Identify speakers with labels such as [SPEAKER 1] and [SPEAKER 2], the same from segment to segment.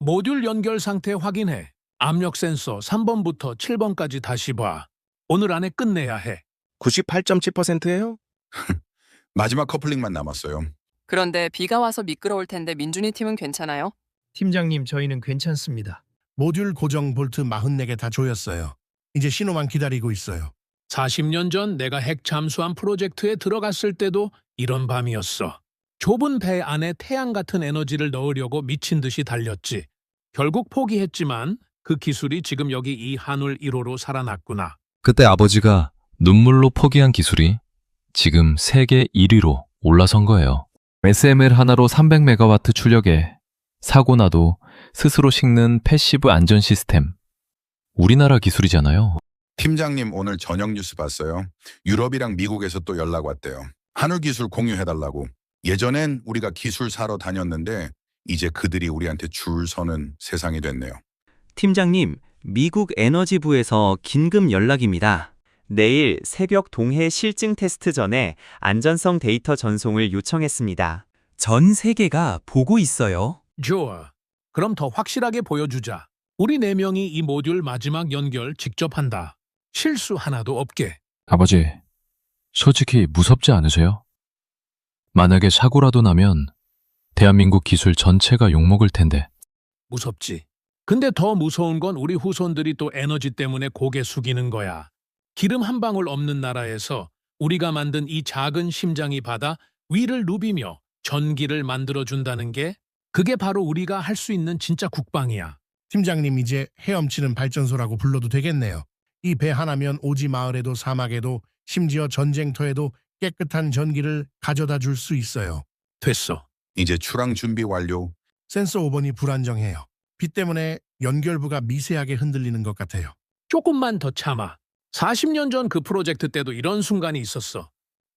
[SPEAKER 1] 모듈 연결 상태 확인해. 압력 센서 3번부터 7번까지 다시 봐. 오늘 안에 끝내야 해.
[SPEAKER 2] 98.7%예요?
[SPEAKER 3] 마지막 커플링만 남았어요.
[SPEAKER 4] 그런데 비가 와서 미끄러울 텐데 민준이 팀은 괜찮아요?
[SPEAKER 5] 팀장님, 저희는 괜찮습니다.
[SPEAKER 6] 모듈 고정 볼트 44개 다 조였어요. 이제 신호만 기다리고 있어요.
[SPEAKER 1] 40년 전 내가 핵 잠수함 프로젝트에 들어갔을 때도 이런 밤이었어. 좁은 배 안에 태양 같은 에너지를 넣으려고 미친 듯이 달렸지. 결국 포기했지만 그 기술이 지금 여기 이 한울 1호로 살아났구나.
[SPEAKER 7] 그때 아버지가 눈물로 포기한 기술이 지금 세계 1위로 올라선 거예요. SML 하나로 300메가와트 출력에 사고 나도 스스로 식는 패시브 안전 시스템. 우리나라 기술이잖아요.
[SPEAKER 3] 팀장님 오늘 저녁 뉴스 봤어요. 유럽이랑 미국에서 또 연락 왔대요. 한울 기술 공유해달라고. 예전엔 우리가 기술 사러 다녔는데 이제 그들이 우리한테 줄 서는 세상이 됐네요.
[SPEAKER 8] 팀장님, 미국 에너지부에서 긴급 연락입니다. 내일 새벽 동해 실증 테스트 전에 안전성 데이터 전송을 요청했습니다.
[SPEAKER 9] 전 세계가 보고 있어요.
[SPEAKER 1] 좋아. 그럼 더 확실하게 보여주자. 우리 4명이 이 모듈 마지막 연결 직접 한다. 실수 하나도 없게.
[SPEAKER 7] 아버지, 솔직히 무섭지 않으세요? 만약에 사고라도 나면 대한민국 기술 전체가 욕먹을 텐데.
[SPEAKER 1] 무섭지. 근데 더 무서운 건 우리 후손들이 또 에너지 때문에 고개 숙이는 거야. 기름 한 방울 없는 나라에서 우리가 만든 이 작은 심장이 바다 위를 누비며 전기를 만들어준다는 게 그게 바로 우리가 할 수 있는 진짜 국방이야.
[SPEAKER 6] 팀장님 이제 헤엄치는 발전소라고 불러도 되겠네요. 이 배 하나면 오지 마을에도 사막에도 심지어 전쟁터에도 깨끗한 전기를 가져다 줄 수 있어요.
[SPEAKER 1] 됐어.
[SPEAKER 3] 이제 출항 준비 완료.
[SPEAKER 6] 센서 5번이 불안정해요. 비 때문에 연결부가 미세하게 흔들리는 것 같아요.
[SPEAKER 1] 조금만 더 참아. 40년 전 그 프로젝트 때도 이런 순간이 있었어.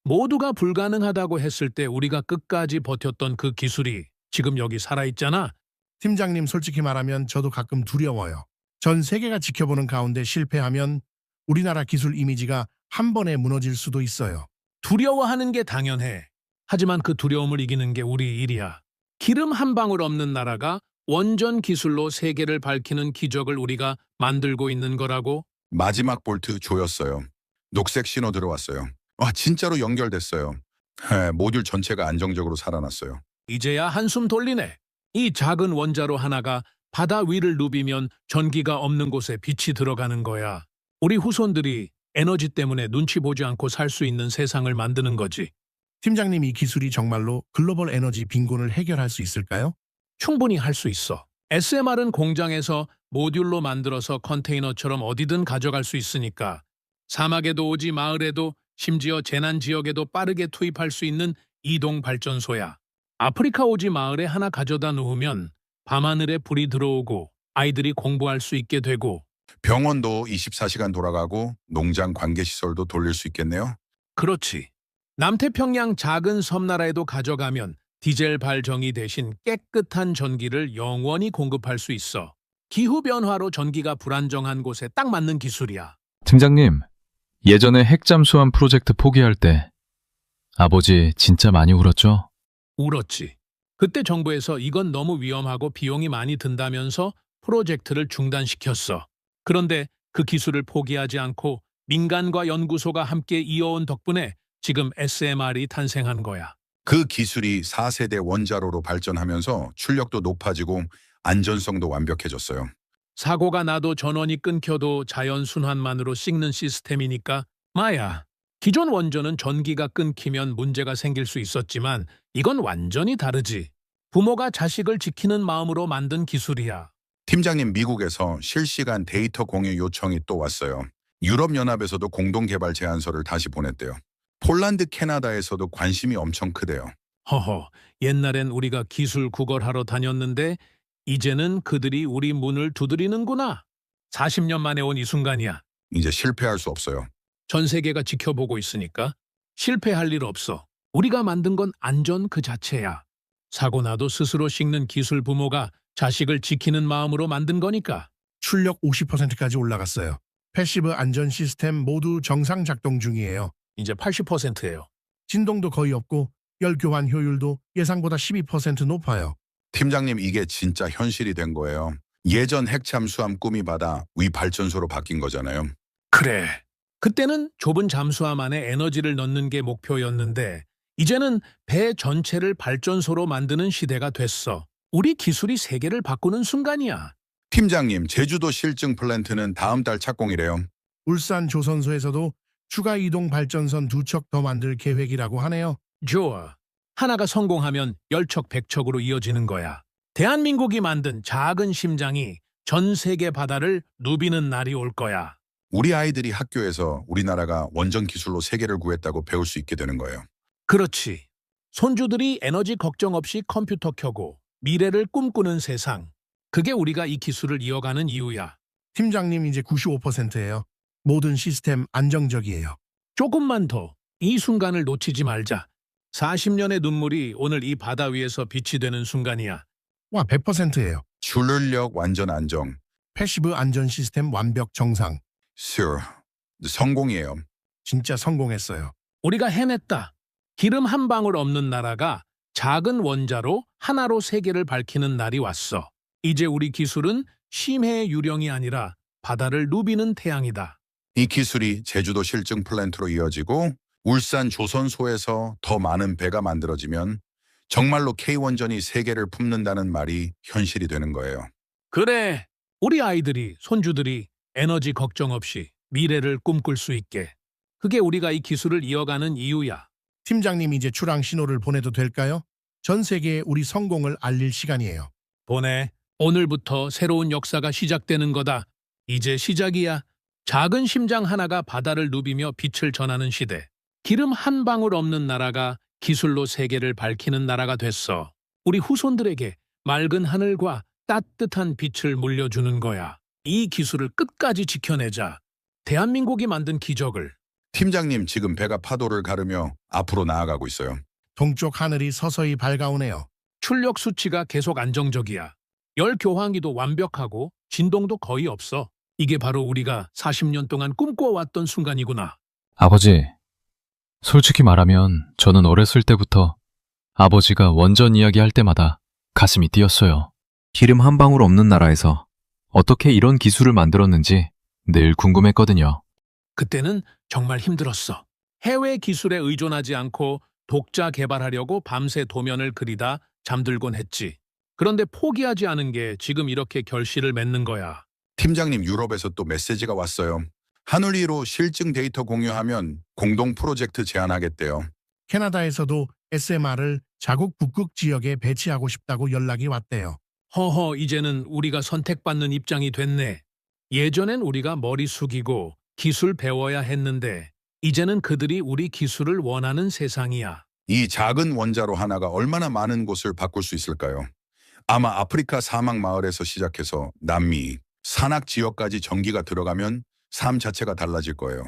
[SPEAKER 1] 모두가 불가능하다고 했을 때 우리가 끝까지 버텼던 그 기술이 지금 여기 살아있잖아.
[SPEAKER 6] 팀장님 솔직히 말하면 저도 가끔 두려워요. 전 세계가 지켜보는 가운데 실패하면 우리나라 기술 이미지가 한 번에 무너질 수도 있어요.
[SPEAKER 1] 두려워하는 게 당연해. 하지만 그 두려움을 이기는 게 우리 일이야. 기름 한 방울 없는 나라가 원전 기술로 세계를 밝히는 기적을 우리가 만들고 있는 거라고.
[SPEAKER 3] 마지막 볼트 조였어요. 녹색 신호 들어왔어요. 와, 진짜로 연결됐어요. 모듈 전체가 안정적으로 살아났어요.
[SPEAKER 1] 이제야 한숨 돌리네. 이 작은 원자로 하나가 바다 위를 누비면 전기가 없는 곳에 빛이 들어가는 거야. 우리 후손들이 에너지 때문에 눈치 보지 않고 살 수 있는 세상을 만드는 거지.
[SPEAKER 6] 팀장님 이 기술이 정말로 글로벌 에너지 빈곤을 해결할 수 있을까요?
[SPEAKER 1] 충분히 할 수 있어. SMR은 공장에서 모듈로 만들어서 컨테이너처럼 어디든 가져갈 수 있으니까 사막에도 오지 마을에도 심지어 재난 지역에도 빠르게 투입할 수 있는 이동 발전소야. 아프리카 오지 마을에 하나 가져다 놓으면 밤하늘에 불이 들어오고 아이들이 공부할 수 있게 되고
[SPEAKER 3] 병원도 24시간 돌아가고 농장 관계시설도 돌릴 수 있겠네요.
[SPEAKER 1] 그렇지. 남태평양 작은 섬나라에도 가져가면 디젤 발전기 대신 깨끗한 전기를 영원히 공급할 수 있어. 기후변화로 전기가 불안정한 곳에 딱 맞는 기술이야.
[SPEAKER 7] 팀장님, 예전에 핵잠수함 프로젝트 포기할 때 아버지 진짜 많이 울었죠?
[SPEAKER 1] 울었지. 그때 정부에서 이건 너무 위험하고 비용이 많이 든다면서 프로젝트를 중단시켰어. 그런데 그 기술을 포기하지 않고 민간과 연구소가 함께 이어온 덕분에 지금 SMR이 탄생한 거야.
[SPEAKER 3] 그 기술이 4세대 원자로로 발전하면서 출력도 높아지고 안전성도 완벽해졌어요.
[SPEAKER 1] 사고가 나도 전원이 끊겨도 자연 순환만으로 씻는 시스템이니까 마야. 기존 원전은 전기가 끊기면 문제가 생길 수 있었지만 이건 완전히 다르지. 부모가 자식을 지키는 마음으로 만든 기술이야.
[SPEAKER 3] 팀장님 미국에서 실시간 데이터 공유 요청이 또 왔어요. 유럽연합에서도 공동개발 제안서를 다시 보냈대요. 폴란드, 캐나다에서도 관심이 엄청 크대요.
[SPEAKER 1] 허허, 옛날엔 우리가 기술 구걸하러 다녔는데 이제는 그들이 우리 문을 두드리는구나. 40년 만에 온 이 순간이야.
[SPEAKER 3] 이제 실패할 수 없어요.
[SPEAKER 1] 전 세계가 지켜보고 있으니까 실패할 일 없어. 우리가 만든 건 안전 그 자체야. 사고 나도 스스로 식는 기술 부모가 자식을 지키는 마음으로 만든 거니까.
[SPEAKER 6] 출력 50%까지 올라갔어요. 패시브 안전 시스템 모두 정상 작동 중이에요.
[SPEAKER 1] 이제 80%예요.
[SPEAKER 6] 진동도 거의 없고 열 교환 효율도 예상보다 12% 높아요.
[SPEAKER 3] 팀장님, 이게 진짜 현실이 된 거예요. 예전 핵잠수함 꿈이 바다 위 발전소로 바뀐 거잖아요.
[SPEAKER 1] 그래. 그때는 좁은 잠수함 안에 에너지를 넣는 게 목표였는데 이제는 배 전체를 발전소로 만드는 시대가 됐어. 우리 기술이 세계를 바꾸는 순간이야.
[SPEAKER 3] 팀장님, 제주도 실증 플랜트는 다음 달 착공이래요.
[SPEAKER 6] 울산 조선소에서도 추가 이동 발전선 2척 더 만들 계획이라고 하네요.
[SPEAKER 1] 좋아. 하나가 성공하면 열척 백척으로 이어지는 거야. 대한민국이 만든 작은 심장이 전 세계 바다를 누비는 날이 올 거야.
[SPEAKER 3] 우리 아이들이 학교에서 우리나라가 원전 기술로 세계를 구했다고 배울 수 있게 되는 거예요.
[SPEAKER 1] 그렇지. 손주들이 에너지 걱정 없이 컴퓨터 켜고 미래를 꿈꾸는 세상. 그게 우리가 이 기술을 이어가는 이유야.
[SPEAKER 6] 팀장님 이제 95%예요. 모든 시스템 안정적이에요.
[SPEAKER 1] 조금만 더 이 순간을 놓치지 말자. 40년의 눈물이 오늘 이 바다 위에서 빛이 되는 순간이야.
[SPEAKER 6] 와, 100%예요.
[SPEAKER 3] 출력 완전 안정.
[SPEAKER 6] 패시브 안전 시스템 완벽 정상.
[SPEAKER 3] Sure. 성공이에요.
[SPEAKER 6] 진짜 성공했어요.
[SPEAKER 1] 우리가 해냈다. 기름 한 방울 없는 나라가 작은 원자로 하나로 세계를 밝히는 날이 왔어. 이제 우리 기술은 심해의 유령이 아니라 바다를 누비는 태양이다.
[SPEAKER 3] 이 기술이 제주도 실증 플랜트로 이어지고 울산 조선소에서 더 많은 배가 만들어지면 정말로 K원전이 세계를 품는다는 말이 현실이 되는 거예요.
[SPEAKER 1] 그래, 우리 아이들이, 손주들이 에너지 걱정 없이 미래를 꿈꿀 수 있게. 그게 우리가 이 기술을 이어가는 이유야.
[SPEAKER 6] 팀장님 이제 출항 신호를 보내도 될까요? 전 세계에 우리 성공을 알릴 시간이에요.
[SPEAKER 1] 보내. 오늘부터 새로운 역사가 시작되는 거다. 이제 시작이야. 작은 심장 하나가 바다를 누비며 빛을 전하는 시대. 기름 한 방울 없는 나라가 기술로 세계를 밝히는 나라가 됐어. 우리 후손들에게 맑은 하늘과 따뜻한 빛을 물려주는 거야. 이 기술을 끝까지 지켜내자. 대한민국이 만든 기적을.
[SPEAKER 3] 팀장님, 지금 배가 파도를 가르며 앞으로 나아가고 있어요.
[SPEAKER 6] 동쪽 하늘이 서서히 밝아오네요.
[SPEAKER 1] 출력 수치가 계속 안정적이야. 열 교환기도 완벽하고 진동도 거의 없어. 이게 바로 우리가 40년 동안 꿈꿔왔던 순간이구나.
[SPEAKER 7] 아버지, 솔직히 말하면 저는 어렸을 때부터 아버지가 원전 이야기할 때마다 가슴이 뛰었어요. 기름 한 방울 없는 나라에서 어떻게 이런 기술을 만들었는지 늘 궁금했거든요.
[SPEAKER 1] 그때는 정말 힘들었어. 해외 기술에 의존하지 않고 독자 개발하려고 밤새 도면을 그리다 잠들곤 했지. 그런데 포기하지 않은 게 지금 이렇게 결실을 맺는 거야.
[SPEAKER 3] 팀장님, 유럽에서 또 메시지가 왔어요. 하늘 위로 실증 데이터 공유하면 공동 프로젝트 제안하겠대요.
[SPEAKER 6] 캐나다에서도 SMR을 자국 북극 지역에 배치하고 싶다고 연락이 왔대요.
[SPEAKER 1] 허허, 이제는 우리가 선택받는 입장이 됐네. 예전엔 우리가 머리 숙이고 기술 배워야 했는데 이제는 그들이 우리 기술을 원하는 세상이야.
[SPEAKER 3] 이 작은 원자로 하나가 얼마나 많은 곳을 바꿀 수 있을까요? 아마 아프리카 사막 마을에서 시작해서 남미, 산악 지역까지 전기가 들어가면 삶 자체가 달라질 거예요.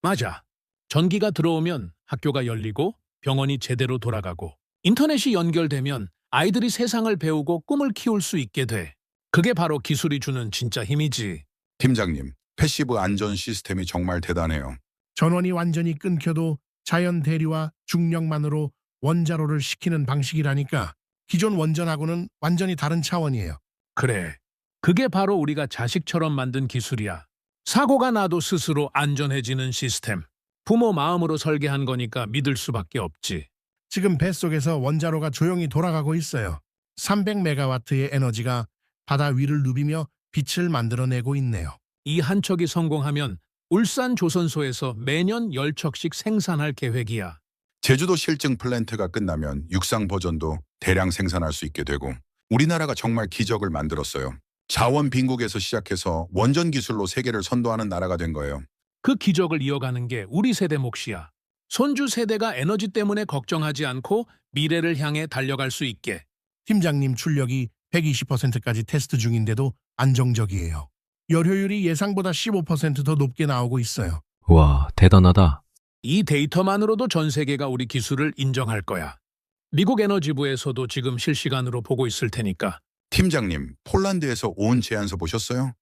[SPEAKER 1] 맞아. 전기가 들어오면 학교가 열리고 병원이 제대로 돌아가고 인터넷이 연결되면 아이들이 세상을 배우고 꿈을 키울 수 있게 돼. 그게 바로 기술이 주는 진짜 힘이지.
[SPEAKER 3] 팀장님, 패시브 안전 시스템이 정말 대단해요.
[SPEAKER 6] 전원이 완전히 끊겨도 자연 대리와 중력만으로 원자로를 식히는 방식이라니까 기존 원전하고는 완전히 다른 차원이에요.
[SPEAKER 1] 그래. 그게 바로 우리가 자식처럼 만든 기술이야. 사고가 나도 스스로 안전해지는 시스템. 부모 마음으로 설계한 거니까 믿을 수밖에 없지.
[SPEAKER 6] 지금 뱃속에서 원자로가 조용히 돌아가고 있어요. 300메가와트의 에너지가 바다 위를 누비며 빛을 만들어내고 있네요.
[SPEAKER 1] 이 한 척이 성공하면 울산 조선소에서 매년 10척씩 생산할 계획이야.
[SPEAKER 3] 제주도 실증 플랜트가 끝나면 육상 버전도 대량 생산할 수 있게 되고 우리나라가 정말 기적을 만들었어요. 자원 빈국에서 시작해서 원전 기술로 세계를 선도하는 나라가 된 거예요.
[SPEAKER 1] 그 기적을 이어가는 게 우리 세대 몫이야. 손주 세대가 에너지 때문에 걱정하지 않고 미래를 향해 달려갈 수 있게.
[SPEAKER 6] 팀장님 출력이 120%까지 테스트 중인데도 안정적이에요. 열효율이 예상보다 15% 더 높게 나오고 있어요.
[SPEAKER 7] 와, 대단하다.
[SPEAKER 1] 이 데이터만으로도 전 세계가 우리 기술을 인정할 거야. 미국 에너지부에서도 지금 실시간으로 보고 있을 테니까.
[SPEAKER 3] 팀장님, 폴란드에서 온 제안서 보셨어요?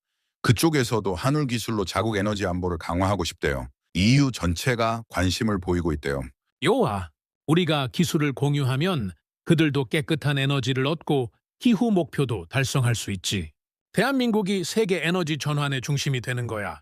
[SPEAKER 3] 그쪽에서도 한울 기술로 자국 에너지 안보를 강화하고 싶대요. EU 전체가 관심을 보이고 있대요.
[SPEAKER 1] 요아, 우리가 기술을 공유하면 그들도 깨끗한 에너지를 얻고 기후 목표도 달성할 수 있지. 대한민국이 세계 에너지 전환의 중심이 되는 거야.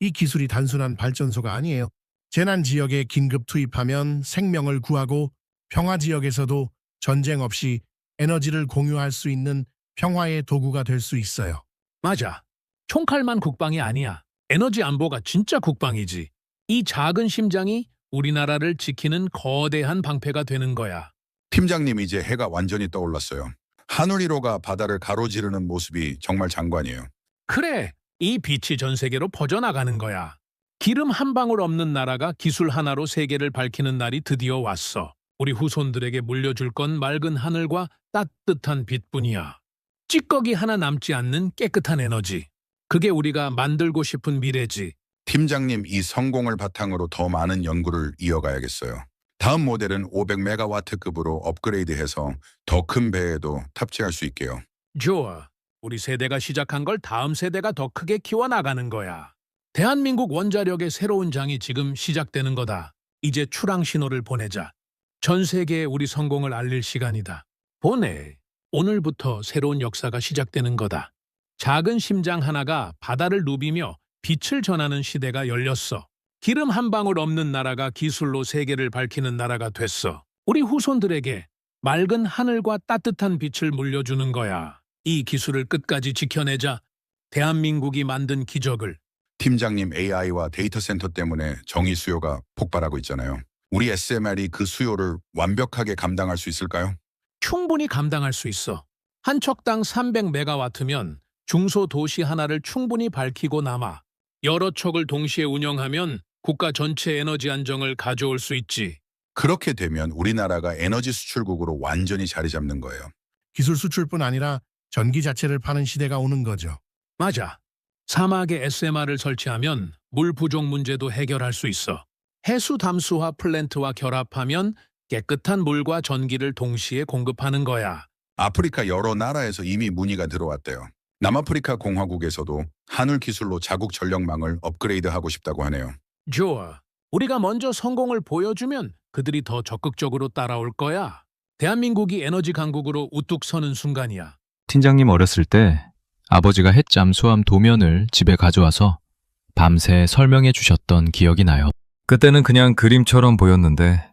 [SPEAKER 6] 이 기술이 단순한 발전소가 아니에요. 재난 지역에 긴급 투입하면 생명을 구하고 평화 지역에서도 전쟁 없이 에너지를 공유할 수 있는 평화의 도구가 될 수 있어요.
[SPEAKER 1] 맞아. 총칼만 국방이 아니야. 에너지 안보가 진짜 국방이지. 이 작은 심장이 우리나라를 지키는 거대한 방패가 되는 거야.
[SPEAKER 3] 팀장님, 이제 해가 완전히 떠올랐어요. 하늘 1호가 바다를 가로지르는 모습이 정말 장관이에요.
[SPEAKER 1] 그래, 이 빛이 전 세계로 퍼져나가는 거야. 기름 한 방울 없는 나라가 기술 하나로 세계를 밝히는 날이 드디어 왔어. 우리 후손들에게 물려줄 건 맑은 하늘과 따뜻한 빛뿐이야. 찌꺼기 하나 남지 않는 깨끗한 에너지. 그게 우리가 만들고 싶은 미래지.
[SPEAKER 3] 팀장님, 이 성공을 바탕으로 더 많은 연구를 이어가야겠어요. 다음 모델은 500메가와트급으로 업그레이드해서 더 큰 배에도 탑재할 수 있게요.
[SPEAKER 1] 좋아. 우리 세대가 시작한 걸 다음 세대가 더 크게 키워나가는 거야. 대한민국 원자력의 새로운 장이 지금 시작되는 거다. 이제 출항 신호를 보내자. 전 세계에 우리 성공을 알릴 시간이다. 보내. 오늘부터 새로운 역사가 시작되는 거다. 작은 심장 하나가 바다를 누비며 빛을 전하는 시대가 열렸어. 기름 한 방울 없는 나라가 기술로 세계를 밝히는 나라가 됐어. 우리 후손들에게 맑은 하늘과 따뜻한 빛을 물려주는 거야. 이 기술을 끝까지 지켜내자. 대한민국이 만든 기적을.
[SPEAKER 3] 팀장님, AI와 데이터 센터 때문에 정의 수요가 폭발하고 있잖아요. 우리 SMR이 그 수요를 완벽하게 감당할 수 있을까요?
[SPEAKER 1] 충분히 감당할 수 있어. 한 척당 300메가와트면 중소도시 하나를 충분히 밝히고 남아. 여러 척을 동시에 운영하면 국가 전체 에너지 안정을 가져올 수 있지.
[SPEAKER 3] 그렇게 되면 우리나라가 에너지 수출국으로 완전히 자리 잡는 거예요.
[SPEAKER 6] 기술 수출뿐 아니라 전기 자체를 파는 시대가 오는 거죠.
[SPEAKER 1] 맞아. 사막에 SMR을 설치하면 물 부족 문제도 해결할 수 있어. 해수 담수화 플랜트와 결합하면 깨끗한 물과 전기를 동시에 공급하는 거야.
[SPEAKER 3] 아프리카 여러 나라에서 이미 문의가 들어왔대요. 남아프리카 공화국에서도 하늘 기술로 자국 전력망을 업그레이드하고 싶다고 하네요.
[SPEAKER 1] 좋아. 우리가 먼저 성공을 보여주면 그들이 더 적극적으로 따라올 거야. 대한민국이 에너지 강국으로 우뚝 서는 순간이야.
[SPEAKER 7] 팀장님 어렸을 때 아버지가 햇 잠수함 도면을 집에 가져와서 밤새 설명해 주셨던 기억이 나요. 그때는 그냥 그림처럼 보였는데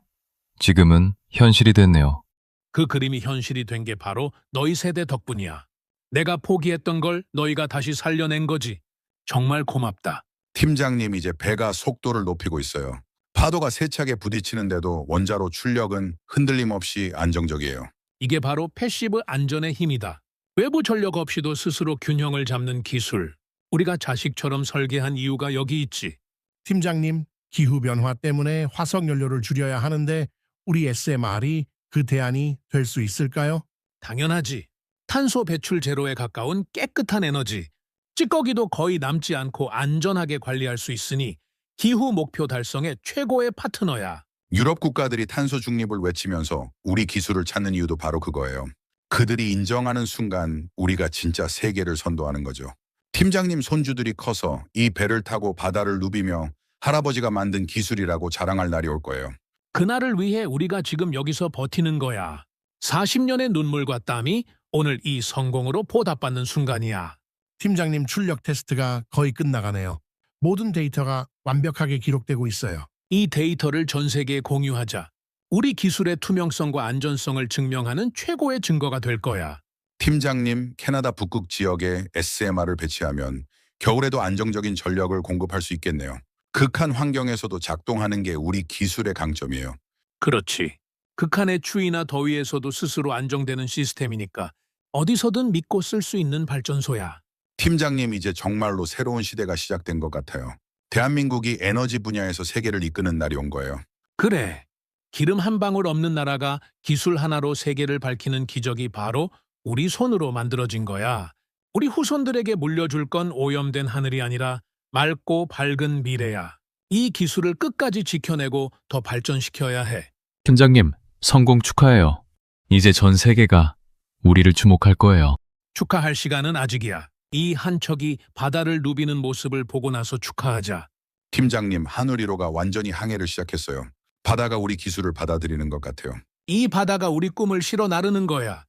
[SPEAKER 7] 지금은 현실이 됐네요.
[SPEAKER 1] 그 그림이 현실이 된 게 바로 너희 세대 덕분이야. 내가 포기했던 걸 너희가 다시 살려낸 거지. 정말 고맙다.
[SPEAKER 3] 팀장님, 이제 배가 속도를 높이고 있어요. 파도가 세차게 부딪히는데도 원자로 출력은 흔들림 없이 안정적이에요.
[SPEAKER 1] 이게 바로 패시브 안전의 힘이다. 외부 전력 없이도 스스로 균형을 잡는 기술. 우리가 자식처럼 설계한 이유가 여기 있지.
[SPEAKER 6] 팀장님, 기후변화 때문에 화석연료를 줄여야 하는데 우리 SMR이 그 대안이 될 수 있을까요?
[SPEAKER 1] 당연하지. 탄소 배출 제로에 가까운 깨끗한 에너지. 찌꺼기도 거의 남지 않고 안전하게 관리할 수 있으니 기후 목표 달성의 최고의 파트너야.
[SPEAKER 3] 유럽 국가들이 탄소 중립을 외치면서 우리 기술을 찾는 이유도 바로 그거예요. 그들이 인정하는 순간 우리가 진짜 세계를 선도하는 거죠. 팀장님 손주들이 커서 이 배를 타고 바다를 누비며 할아버지가 만든 기술이라고 자랑할 날이 올 거예요.
[SPEAKER 1] 그날을 위해 우리가 지금 여기서 버티는 거야. 40년의 눈물과 땀이 오늘 이 성공으로 보답받는 순간이야.
[SPEAKER 6] 팀장님 출력 테스트가 거의 끝나가네요. 모든 데이터가 완벽하게 기록되고 있어요.
[SPEAKER 1] 이 데이터를 전 세계에 공유하자. 우리 기술의 투명성과 안전성을 증명하는 최고의 증거가 될 거야.
[SPEAKER 3] 팀장님, 캐나다 북극 지역에 SMR을 배치하면 겨울에도 안정적인 전력을 공급할 수 있겠네요. 극한 환경에서도 작동하는 게 우리 기술의 강점이에요.
[SPEAKER 1] 그렇지. 극한의 추위나 더위에서도 스스로 안정되는 시스템이니까 어디서든 믿고 쓸 수 있는 발전소야.
[SPEAKER 3] 팀장님, 이제 정말로 새로운 시대가 시작된 것 같아요. 대한민국이 에너지 분야에서 세계를 이끄는 날이 온 거예요.
[SPEAKER 1] 그래. 기름 한 방울 없는 나라가 기술 하나로 세계를 밝히는 기적이 바로 우리 손으로 만들어진 거야. 우리 후손들에게 물려줄 건 오염된 하늘이 아니라 맑고 밝은 미래야. 이 기술을 끝까지 지켜내고 더 발전시켜야 해.
[SPEAKER 7] 팀장님, 성공 축하해요. 이제 전 세계가 우리를 주목할 거예요.
[SPEAKER 1] 축하할 시간은 아직이야. 이 한 척이 바다를 누비는 모습을 보고 나서 축하하자.
[SPEAKER 3] 팀장님, 하늘 1호가 완전히 항해를 시작했어요. 바다가 우리 기술을 받아들이는 것 같아요.
[SPEAKER 1] 이 바다가 우리 꿈을 실어 나르는 거야.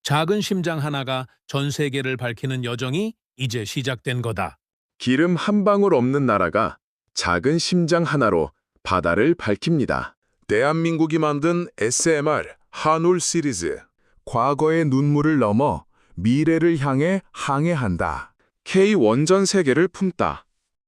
[SPEAKER 1] 작은 심장 하나가 전 세계를 밝히는 여정이 이제 시작된 거다.
[SPEAKER 10] 기름 한 방울 없는 나라가 작은 심장 하나로 바다를 밝힙니다. 대한민국이 만든 SMR 한올 시리즈. 과거의 눈물을 넘어 미래를 향해 항해한다. K 원전 세계를 품다.